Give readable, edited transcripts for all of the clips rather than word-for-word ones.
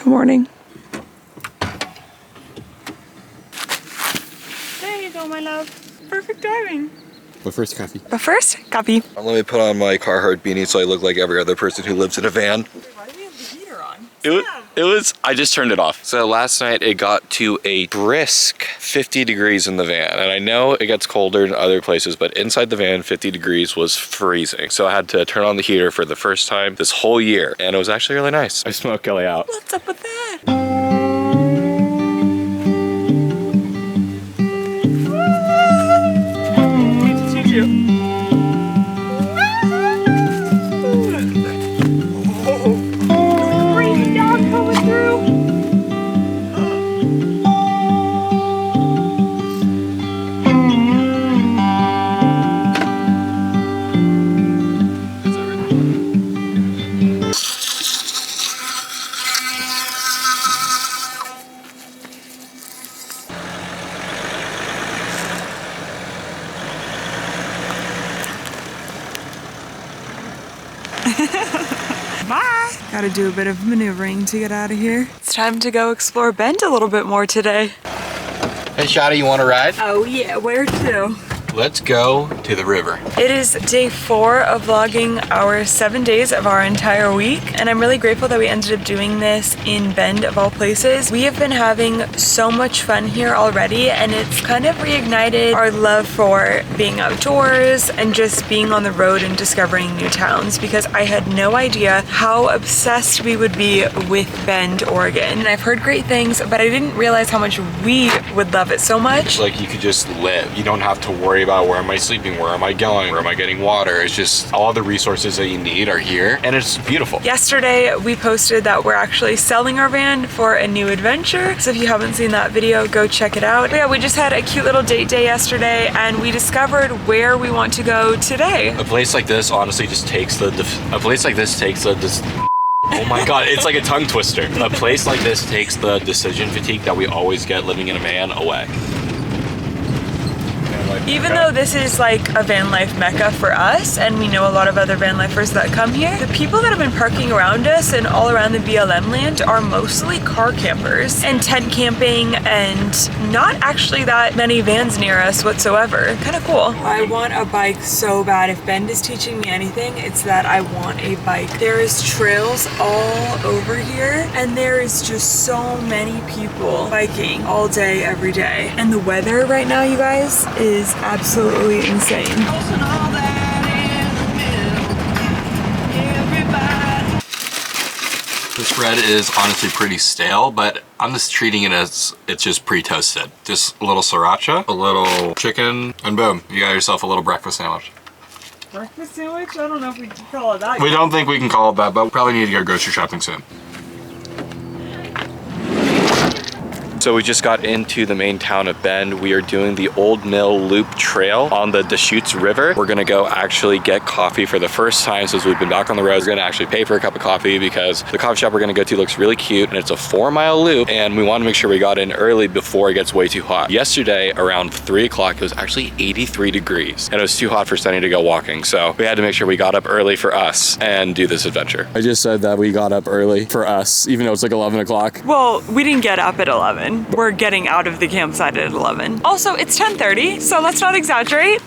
Good morning. There you go, my love. Perfect timing. But first, coffee. But first, coffee. Let me put on my Carhartt beanie so I look like every other person who lives in a van. Why do we have the heater on? It was, I just turned it off. So last night it got to a brisk 50 degrees in the van. And I know it gets colder in other places, but inside the van, 50 degrees was freezing. So I had to turn on the heater for the first time this whole year. And it was actually really nice. I smoked Kelly out. What's up with that? Crazy dog coming through. Bye. Gotta do a bit of maneuvering to get out of here. It's time to go explore Bend a little bit more today. Hey, Shadi, you want to ride? Oh yeah, where to? Let's go to the river. It is day 4 of vlogging our 7 days of our entire week, and I'm really grateful that we ended up doing this in Bend of all places. We have been having so much fun here already, and it's kind of reignited our love for being outdoors and just being on the road and discovering new towns, because I had no idea how obsessed we would be with Bend, Oregon. And I've heard great things, but I didn't realize how much we would love it so much. Like, you could just live. You don't have to worry about where am I sleeping, where am I going, where am I getting water. It's just all the resources that you need are here, and it's beautiful. Yesterday we posted that we're actually selling our van for a new adventure, so if you haven't seen that video, go check it out. But yeah, we just had a cute little date day yesterday, and we discovered where we want to go today. A place like this honestly just takes oh my god, it's like a tongue twister. A place like this takes the decision fatigue that we always get living in a van away. Even though this is like a van life mecca for us, and we know a lot of other van lifers that come here, the people that have been parking around us and all around the BLM land are mostly car campers and tent camping, and not actually that many vans near us whatsoever. Kind of cool. I want a bike so bad. If Bend is teaching me anything, it's that I want a bike. There is trails all over here, and there is just so many people biking all day, every day. And the weather right now, you guys, is absolutely insane. This bread is honestly pretty stale, but I'm just treating it as it's just pre-toasted. Just a little sriracha, a little chicken, and boom, you got yourself a little breakfast sandwich. Breakfast sandwich? I don't know if we can call it that. We don't think we can call it that, but we probably need to go grocery shopping soon. So we just got into the main town of Bend. We are doing the Old Mill Loop Trail on the Deschutes River. We're gonna go actually get coffee for the first time since we've been back on the road. We're gonna actually pay for a cup of coffee because the coffee shop we're gonna go to looks really cute, and it's a 4-mile loop, and we wanna make sure we got in early before it gets way too hot. Yesterday, around 3 o'clock, it was actually 83 degrees, and it was too hot for Sunny to go walking, so we had to make sure we got up early for us and do this adventure. I just said that we got up early for us, even though it's like 11 o'clock. Well, we didn't get up at 11. We're getting out of the campsite at 11. Also, it's 10:30, so let's not exaggerate.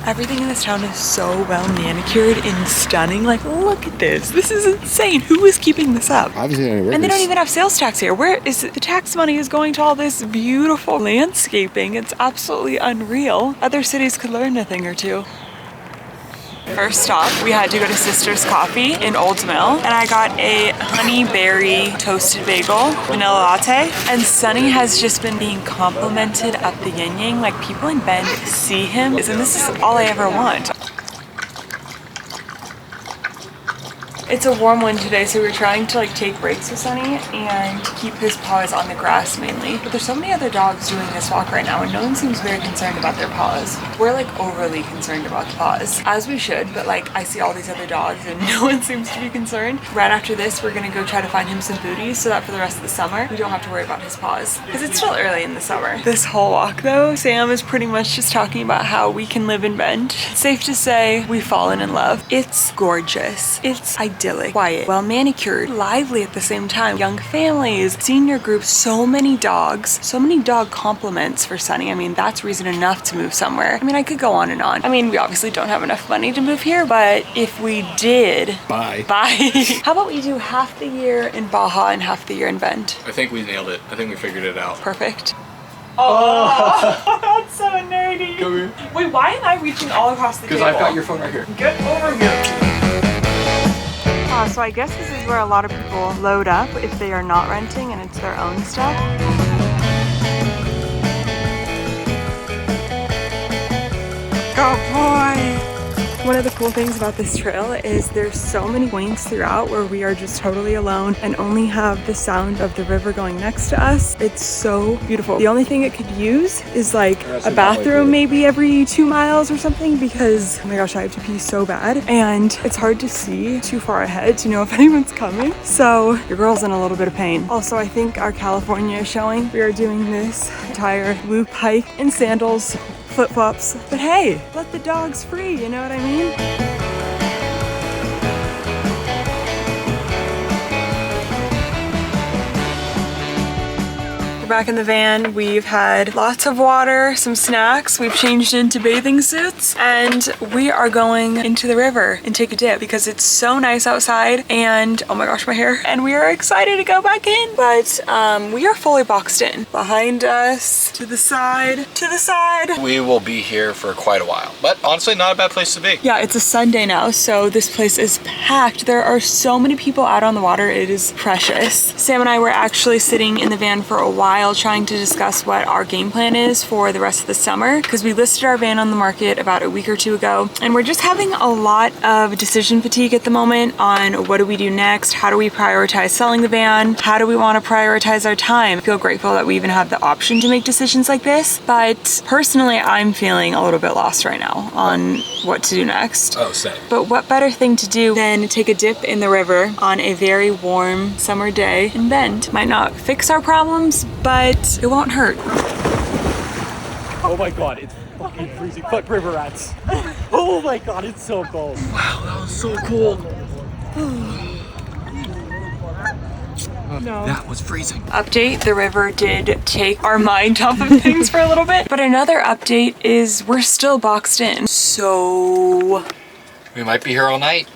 Everything in this town is so well manicured and stunning. Like, look at this. This is insane. Who is keeping this up? Obviously, any workers. And they don't even have sales tax here. Where is it? The tax money is going to all this beautiful landscaping. It's absolutely unreal. Other cities could learn a thing or two. First stop, we had to go to Sister's Coffee in Old Mill, and I got a honey berry toasted bagel, vanilla latte, and Sunny has just been being complimented up the yin yang. Like, people in Bend see him, and this is all I ever want. It's a warm one today, so we're trying to like take breaks with Sunny and keep his paws on the grass mainly. But there's so many other dogs doing this walk right now, and no one seems very concerned about their paws. We're like overly concerned about the paws, as we should, but like I see all these other dogs and no one seems to be concerned. Right after this, we're gonna go try to find him some booties so that for the rest of the summer, we don't have to worry about his paws because it's still early in the summer. This whole walk though, Sam is pretty much just talking about how we can live in Bend. Safe to say, we've fallen in love. It's gorgeous. It's idyllic, quiet, well manicured, lively at the same time. Young families, senior groups, so many dogs, so many dog compliments for Sunny. I mean, that's reason enough to move somewhere. I mean, I could go on and on. I mean, we obviously don't have enough money to move here, but if we did, Bye. How about we do half the year in Baja and half the year in Bend? I think we nailed it. I think we figured it out. Perfect. Oh, that's so nerdy. Come here. Wait, why am I reaching all across the table? Because I've got your phone right here. Get over here. So I guess this is where a lot of people load up if they are not renting and it's their own stuff. Oh boy! One of the cool things about this trail is there's so many points throughout where we are just totally alone and only have the sound of the river going next to us. It's so beautiful. The only thing it could use is like a bathroom maybe every 2 miles or something because, oh my gosh, I have to pee so bad. And it's hard to see too far ahead to know if anyone's coming. So your girl's in a little bit of pain. Also, I think our California is showing. We are doing this entire loop hike in sandals, flip-flops, but hey, let the dogs free, you know what I mean? Back in the van, we've had lots of water, some snacks, we've changed into bathing suits, and we are going into the river and take a dip because it's so nice outside and oh my gosh, my hair. And we are excited to go back in, but we are fully boxed in. Behind us, to the side, We will be here for quite a while, but honestly, not a bad place to be. Yeah, it's a Sunday now, so this place is packed. There are so many people out on the water, it is precious. Sam and I were actually sitting in the van for a while trying to discuss what our game plan is for the rest of the summer because we listed our van on the market about a week or two ago and we're just having a lot of decision fatigue at the moment on what do we do next, how do we prioritize selling the van, how do we want to prioritize our time. I feel grateful that we even have the option to make decisions like this, but personally I'm feeling a little bit lost right now on what to do next. Oh, same. But what better thing to do than take a dip in the river on a very warm summer day in Bend. Might not fix our problems, but it won't hurt. Oh my god, it's fucking freezing. Fuck river rats. Oh my god, it's so cold. Wow, that was so cool. No. That was freezing. Update, the river did take our mind off of things for a little bit. But another update is we're still boxed in. So We might be here all night.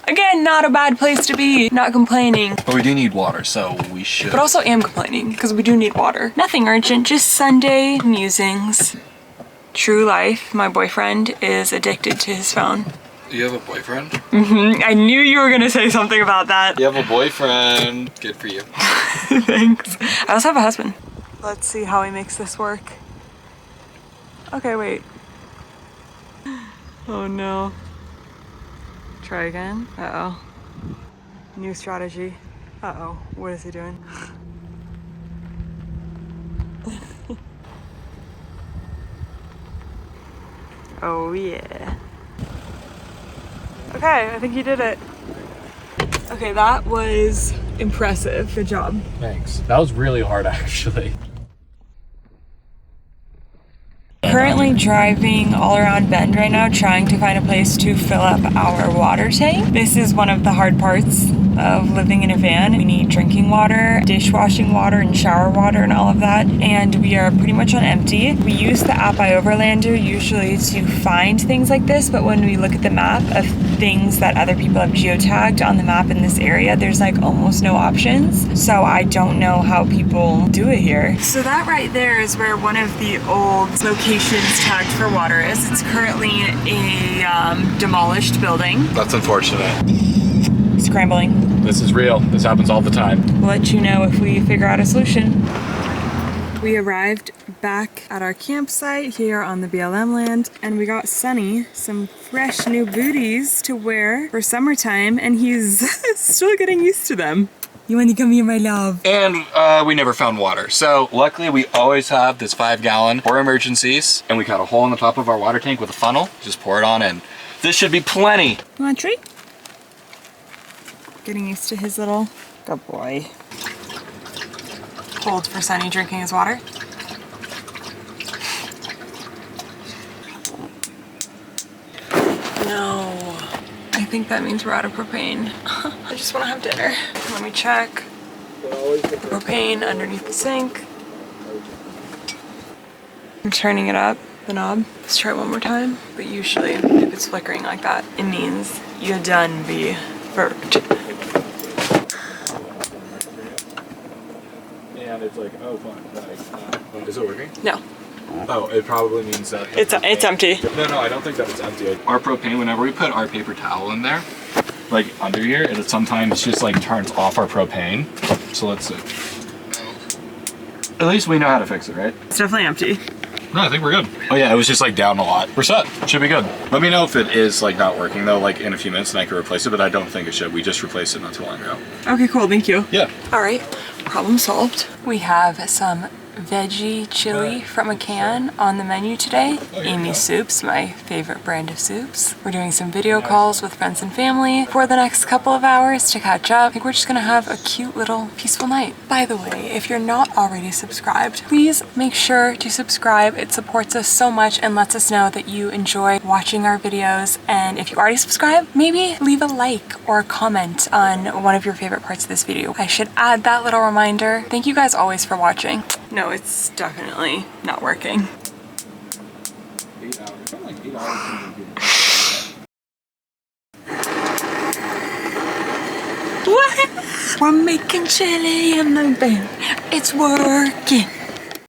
again, not a bad place to be. Not complaining. But we do need water, so we should. But also am complaining because we do need water. Nothing urgent, just Sunday musings. True life, my boyfriend is addicted to his phone. You have a boyfriend? I knew you were gonna say something about that. You have a boyfriend. Good for you. Thanks. I also have a husband. Let's see how he makes this work. Okay, wait. Oh no. Try again. Uh-oh. New strategy. Uh-oh. What is he doing? Oh yeah. Okay, I think you did it. Okay, that was impressive. Good job. Thanks. That was really hard actually. Currently driving all around Bend right now, trying to find a place to fill up our water tank. This is one of the hard parts of living in a van. We need drinking water, dishwashing water, and shower water and all of that. And we are pretty much on empty. We use the app iOverlander usually to find things like this, but when we look at the map of things that other people have geotagged on the map in this area, there's like almost no options. So I don't know how people do it here. So that right there is where one of the old locations tagged for water is. It's currently a demolished building. That's unfortunate. Scrambling. This is real. This happens all the time. We'll let you know if we figure out a solution. We arrived back at our campsite here on the BLM land, and we got Sunny some fresh new booties to wear for summertime, and he's still getting used to them. You want to come here, my love? And we never found water. So luckily we always have this 5-gallon for emergencies. And we cut a hole in the top of our water tank with a funnel. Just pour it on in. This should be plenty. You want a treat? Getting used to his little... Good boy. Hold for Sunny drinking his water. No. I think that means we're out of propane. I just want to have dinner. Let me check. Propane underneath the sink. I'm turning it up, the knob. Let's try it one more time. But usually, if it's flickering like that, it means you're done be burped. And it's like, oh, fun. Is it working? No, Oh, it probably means that it's empty. No, I don't think that it's empty. Our propane, whenever we put our paper towel in there, like under here, it sometimes just like turns off our propane. So let's see. At least we know how to fix it, right? It's definitely empty. No, I think we're good. Oh yeah, it was just like down a lot. We're set. Should be good. Let me know if it is like not working though, like in a few minutes, and I can replace it, but I don't think it should. We just replaced it not too long ago. Okay, cool, thank you. Yeah. All right, problem solved. We have some veggie chili from a can on the menu today. Amy's Soups, my favorite brand of soups. We're doing some video calls with friends and family for the next couple of hours to catch up. I think we're just gonna have a cute little peaceful night. By the way, if you're not already subscribed, please make sure to subscribe. It supports us so much and lets us know that you enjoy watching our videos. And if you already subscribed, maybe leave a like or a comment on one of your favorite parts of this video. I should add that little reminder. Thank you guys always for watching. No, it's definitely not working. 8 hours. It's been like 8 hours. What? We're making chili in the bin. It's working.